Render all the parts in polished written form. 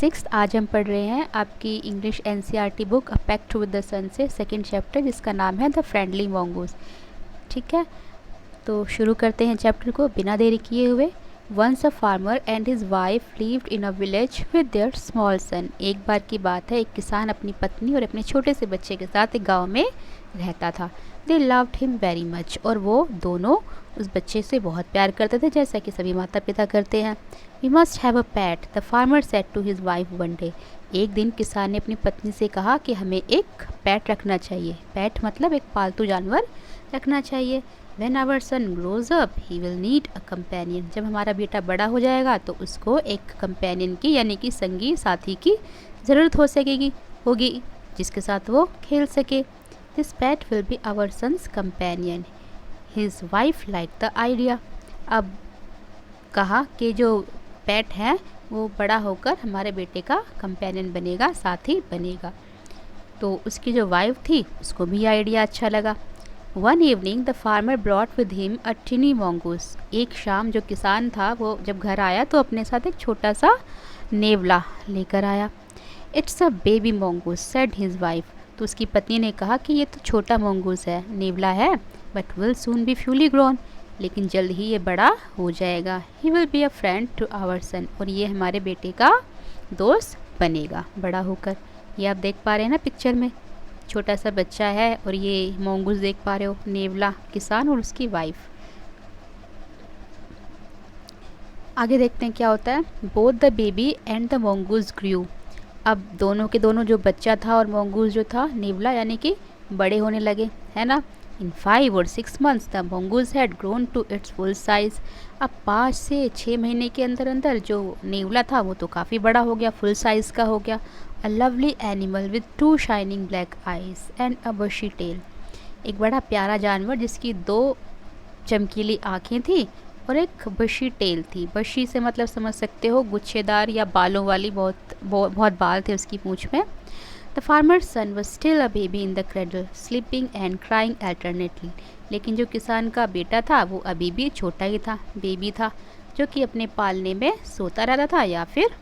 Sixth. आज हम पढ़ रहे हैं आपकी English NCERT book a pact with the sun से सेकंड चैप्टर, जिसका नाम है द फ्रेंडली मोंगूज। ठीक है, तो शुरू करते हैं चैप्टर को बिना देरी किए हुए। Once a farmer and his wife lived in a village with their small son. एक बार की बात है, एक किसान अपनी पत्नी और अपने छोटे से बच्चे के साथ एक गाँव में रहता था। They loved him very much, और वो दोनों उस बच्चे से बहुत प्यार करते थे, जैसा कि सभी माता पिता करते हैं। We must have a pet, the farmer said to his wife one day. एक दिन किसान ने अपनी पत्नी से कहा कि हमें एक पैट रखना चाहिए। पैट मतलब एक पालतू जानवर रखना चाहिए। When our son grows up, he will need a companion. जब हमारा बेटा बड़ा हो जाएगा तो उसको एक कंपेनियन की यानी कि संगी साथी की ज़रूरत होगी जिसके साथ वो खेल सके। This pet will be our son's companion. His wife liked the idea. अब कहा कि जो पेट है वो बड़ा होकर हमारे बेटे का कंपेनियन बनेगा, साथी बनेगा। तो उसकी जो वाइफ थी उसको भी आइडिया अच्छा लगा। One evening the farmer brought with him a टिनी मोंगूस। एक शाम जो किसान था वो जब घर आया तो अपने साथ एक छोटा सा नेवला लेकर आया। It's a baby मोंगूस said his wife. तो उसकी पत्नी ने कहा कि ये तो छोटा मोंगूस है, नेवला है, but will soon be fully grown, लेकिन जल्द ही ये बड़ा हो जाएगा। He will be a friend to our son, और ये हमारे बेटे का दोस्त बनेगा बड़ा होकर। ये आप देख पा रहे हैं ना पिक्चर में, छोटा सा बच्चा है और ये मोंगूस देख पा रहे हो, नेवला, किसान और उसकी वाइफ। आगे देखते हैं क्या होता है। Both the baby and the mongoose grew. अब दोनों के दोनों, जो बच्चा था और मोंगूस जो था, नेवला, यानी कि बड़े होने लगे, है ना। In 5 or 6 months the mongoose had grown to its full size. अब 5 से 6 महीने के अंदर अंदर जो नेवला था वो तो काफ़ी बड़ा हो गया, फुल साइज़ का हो गया। A lovely animal with 2 shining black eyes and अ बशी टेल। एक बड़ा प्यारा जानवर जिसकी 2 चमकीली आँखें थी और एक बशी टेल थी। बशी से मतलब समझ सकते हो गुच्छेदार या बालों वाली, बहुत बाल थे उसकी पूँछ में। The farmer's son was still a baby in the cradle, sleeping and crying alternately. लेकिन जो किसान का बेटा था वो अभी भी छोटा ही था, बेबी था, जो कि अपने पालने में सोता रहता था या फिर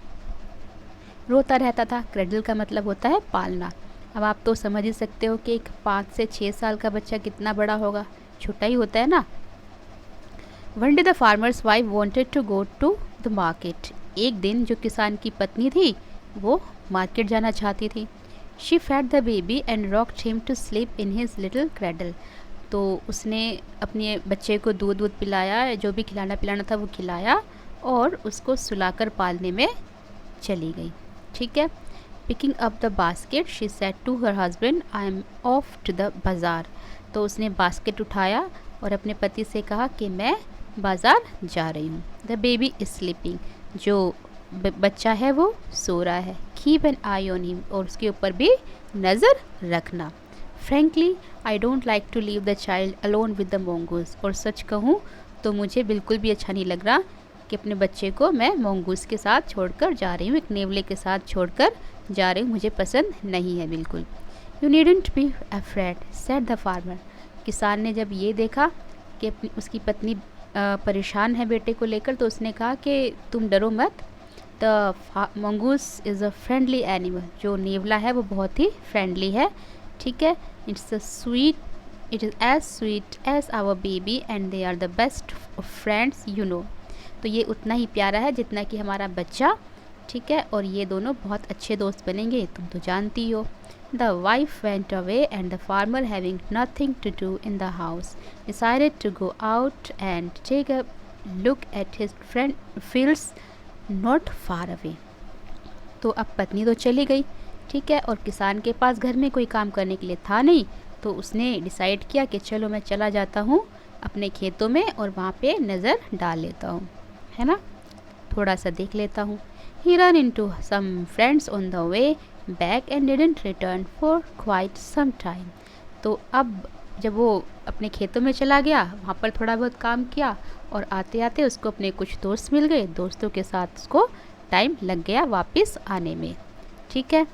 रोता रहता था। क्रेडल का मतलब होता है पालना। अब आप तो समझ ही सकते हो कि एक 5 से 6 साल का बच्चा कितना बड़ा होगा, छोटा ही होता है ना। One day the farmer's wife wanted to go to the market. एक दिन जो किसान की पत्नी थी वो मार्केट जाना चाहती थी। She fed the baby and rocked him to sleep in his little cradle. तो उसने अपने बच्चे को दूध पिलाया, जो भी खिलाना पिलाना था वो खिलाया, और उसको सुलाकर पालने में चली गई। ठीक है। Picking up the basket she said to her husband, I am off to the bazaar. तो उसने बास्केट उठाया और अपने पति से कहा कि मैं बाज़ार जा रही हूँ। The baby is sleeping. जो बच्चा है वो सो रहा है। Keep an eye on him, और उसके ऊपर भी नज़र रखना। Frankly I don't like to leave the child alone with the mongoose. और सच कहूँ तो मुझे बिल्कुल भी अच्छा नहीं लग रहा कि अपने बच्चे को मैं मोंगूस के साथ छोड़कर जा रही हूँ, एक नेवले के साथ छोड़कर जा रही हूँ, मुझे पसंद नहीं है बिल्कुल। You needn't be afraid said the farmer. किसान ने जब ये देखा कि उसकी पत्नी परेशान है बेटे को लेकर, तो उसने कहा कि तुम डरो मत। The mongoose is a friendly animal. जो नेवला है वो बहुत ही फ्रेंडली है। ठीक है। It is as sweet as our baby and they are the best friends you know. तो ये उतना ही प्यारा है जितना कि हमारा बच्चा। ठीक है, और ये दोनों बहुत अच्छे दोस्त बनेंगे, तुम तो जानती हो। The wife went away and the farmer having nothing to do in the house decided to go out and take a look at his friend fields not far away. तो अब पत्नी तो चली गई, ठीक है, और किसान के पास घर में कोई काम करने के लिए था नहीं, तो उसने डिसाइड किया कि चलो मैं चला जाता हूँ अपने खेतों में और वहाँ पे नज़र डाल लेता हूँ, है ना, थोड़ा सा देख लेता हूँ। He ran into some friends on the way back and didn't return for quite some time. तो अब जब वो अपने खेतों में चला गया, वहाँ पर थोड़ा बहुत काम किया, और आते आते उसको अपने कुछ दोस्त मिल गए, दोस्तों के साथ उसको टाइम लग गया वापस आने में। ठीक है।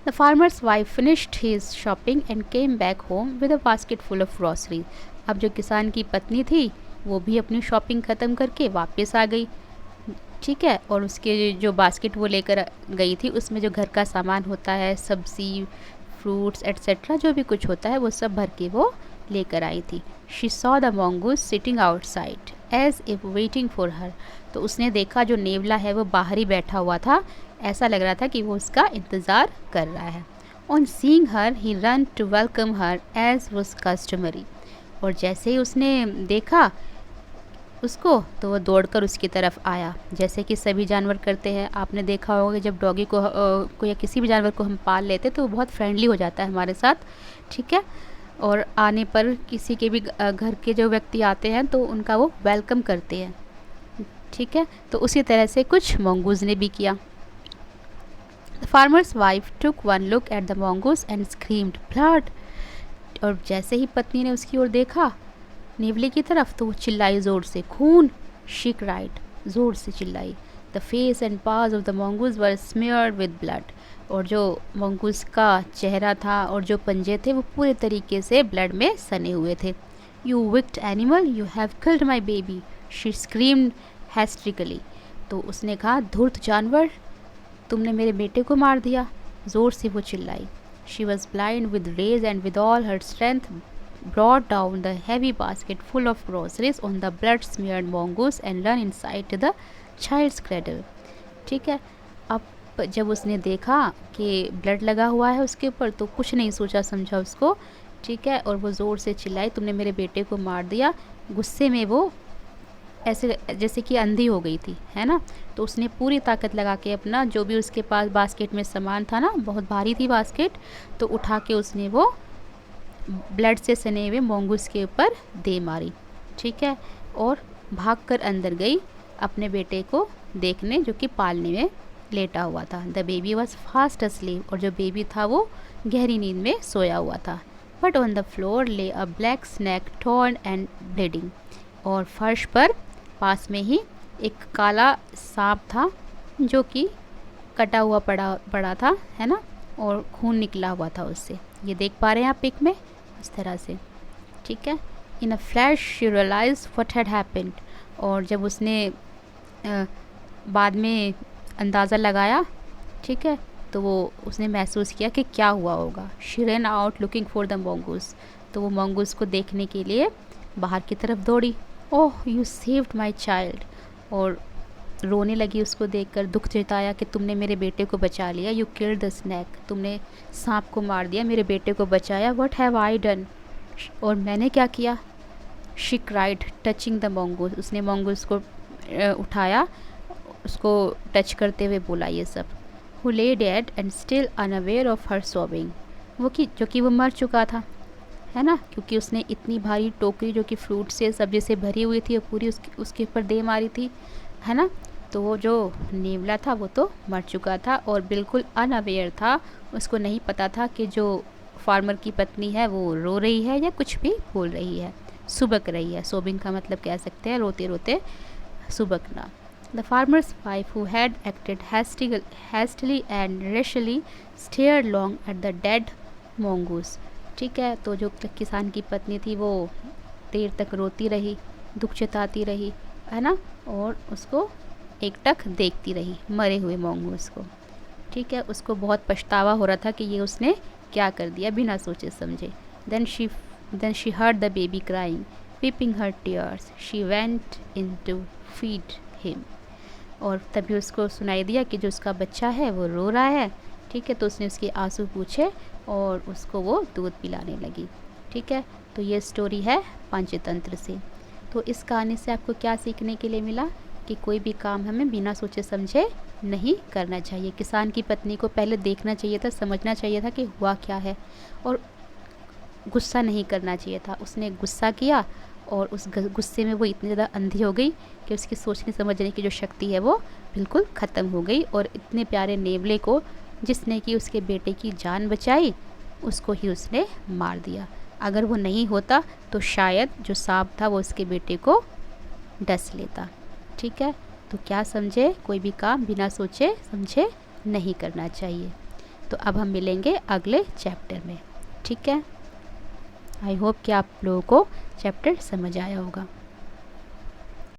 The farmer's wife finished his shopping and came back home with a basket full of grocery. अब जो किसान की पत्नी थी वो भी अपनी शॉपिंग ख़त्म करके वापस आ गई, ठीक है। और उसके जो बास्केट वो लेकर गई थी उसमें जो घर का सामान होता है, सब्ज़ी, फ्रूट्स एट्सेट्रा जो भी कुछ होता है वो सब भर के वो लेकर आई थी। She saw the mongoose sitting outside as if waiting for her. तो उसने देखा जो नेवला है वो बाहर ही बैठा हुआ था, ऐसा लग रहा था कि वो उसका इंतज़ार कर रहा है। On seeing her he ran to welcome her as was customary. और जैसे ही उसने देखा उसको तो वो दौड़कर उसकी तरफ आया, जैसे कि सभी जानवर करते हैं। आपने देखा होगा कि जब डॉगी को या किसी भी जानवर को हम पाल लेते तो वो बहुत फ्रेंडली हो जाता है हमारे साथ, ठीक है। और आने पर किसी के भी घर के जो व्यक्ति आते हैं तो उनका वो वेलकम करते हैं, ठीक है। तो उसी तरह से कुछ mongoose ने भी किया। The farmer's wife took one look at the mongoose and screamed blood. और जैसे ही पत्नी ने उसकी ओर देखा नेवले की तरफ तो वो चिल्लाई ज़ोर से, खून। शी क्राइड, ज़ोर से चिल्लाई। The face and paws of the mongoose were smeared with blood. और जो mongoose का चेहरा था और जो पंजे थे वो पूरे तरीके से ब्लड में सने हुए थे। You wicked animal, you have killed my baby, she screamed hysterically. तो उसने कहा, धूर्त जानवर, तुमने मेरे बेटे को मार दिया, ज़ोर से वो चिल्लाई। She was blind with rage and with all her strength brought down the heavy basket full of groceries on the blood smeared mongoose and ran inside to the child's cradle। ठीक है। अब जब उसने देखा कि ब्लड लगा हुआ है उसके ऊपर तो कुछ नहीं सोचा समझा उसको, ठीक है। और वो ज़ोर से चिल्लाई, तुमने मेरे बेटे को मार दिया। गुस्से में वो ऐसे जैसे कि अंधी हो गई थी, है ना। तो उसने पूरी ताकत लगा के अपना जो भी उसके पास बास्केट में सामान था ना, बहुत भारी थी बास्केट, तो उठा के उसने वो ब्लड से सने हुए mongoose के ऊपर दे मारी, ठीक है। और भागकर अंदर गई अपने बेटे को देखने जो कि पालने में लेटा हुआ था। The baby was fast asleep। और जो बेबी था वो गहरी नींद में सोया हुआ था। But on the floor lay a black snake torn and bleeding. और फर्श पर पास में ही एक काला सांप था जो कि कटा हुआ पड़ा था, है ना, और खून निकला हुआ था उससे। ये देख पा रहे हैं आप पिक में इस तरह से, ठीक है। In a flash she realised what had happened. और जब उसने बाद में अंदाज़ा लगाया, ठीक है, तो वो उसने महसूस किया कि क्या हुआ होगा। She run out looking for the mongoose। तो वो mongoose को देखने के लिए बाहर की तरफ दौड़ी। Oh you saved my child. और रोने लगी उसको देखकर, दुख जताया कि तुमने मेरे बेटे को बचा लिया। यू किल्ड द स्नैक, तुमने सांप को मार दिया, मेरे बेटे को बचाया। व्हाट हैव आई डन, और मैंने क्या किया। She cried touching the mongoose। उसने mongoose को उठाया, उसको टच करते हुए बोला ये सब। हु ले dead and still unaware of her सोबिंग। वो जो कि वो मर चुका था, है ना, क्योंकि उसने इतनी भारी टोकरी जो कि फ्रूट से सब्जी से भरी हुई थी और पूरी उसके ऊपर दे मारी थी, है ना। तो वो जो नेवला था वो तो मर चुका था और बिल्कुल अनअवेयर था, उसको नहीं पता था कि जो फार्मर की पत्नी है वो रो रही है या कुछ भी बोल रही है, सुबक रही है। सोबिंग का मतलब कह सकते हैं रोते रोते सुबकना। The farmer's wife who had acted hastily and rashly stared long at the dead mongoose। ठीक है, तो जो किसान की पत्नी थी वो देर तक रोती रही, दुख जताती रही, है ना, और उसको एकटक देखती रही मरे हुए mongoose को। ठीक है, उसको बहुत पछतावा हो रहा था कि ये उसने क्या कर दिया बिना सोचे समझे। Then she heard the baby crying, weeping her tears. She went in to feed him। और तभी उसको सुनाई दिया कि जो उसका बच्चा है वो रो रहा है। ठीक है, तो उसने उसके आंसू पूछे और उसको वो दूध पिलाने लगी। ठीक है, तो ये स्टोरी है पंचतंत्र से। तो इस कहानी से आपको क्या सीखने के लिए मिला कि कोई भी काम हमें बिना सोचे समझे नहीं करना चाहिए। किसान की पत्नी को पहले देखना चाहिए था, समझना चाहिए था कि हुआ क्या है, और गुस्सा नहीं करना चाहिए था। उसने गुस्सा किया और उस गुस्से में वो इतनी ज़्यादा अंधी हो गई कि उसकी सोचने समझने की जो शक्ति है वो बिल्कुल ख़त्म हो गई। और इतने प्यारे नेवले को जिसने कि उसके बेटे की जान बचाई, उसको ही उसने मार दिया। अगर वो नहीं होता तो शायद जो सांप था वो उसके बेटे को डस लेता। ठीक है, तो क्या समझे, कोई भी काम बिना सोचे समझे नहीं करना चाहिए। तो अब हम मिलेंगे अगले चैप्टर में। ठीक है, आई होप कि आप लोगों को चैप्टर समझ आया होगा।